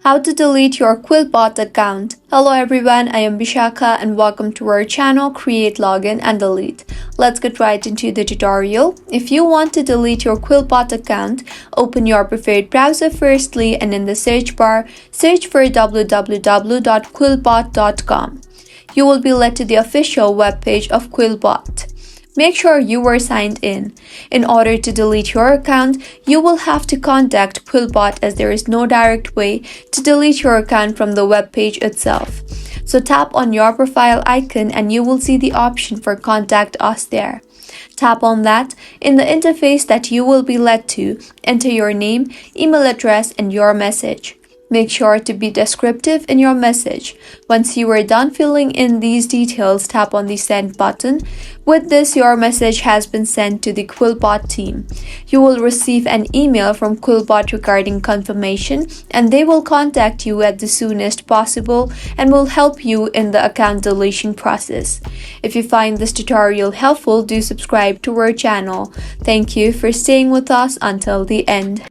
How to delete your Quillbot account. Hello everyone, I am Vishakha and welcome to our channel Create, Login and Delete. Let's get right into the tutorial. If you want to delete your Quillbot account, open your preferred browser firstly and in the search bar, search for www.quillbot.com. You will be led to the official webpage of Quillbot. Make sure you were signed in. In order to delete your account, you will have to contact Quillbot as there is no direct way to delete your account from the web page itself. So tap on your profile icon and you will see the option for Contact Us there. Tap on that. In the interface that you will be led to, enter your name, email address, and your message. Make sure to be descriptive in your message. Once you are done filling in these details, tap on the send button. With this, your message has been sent to the Quillbot team. You will receive an email from Quillbot regarding confirmation, and they will contact you at the soonest possible and will help you in the account deletion process. If you find this tutorial helpful, do subscribe to our channel. Thank you for staying with us until the end.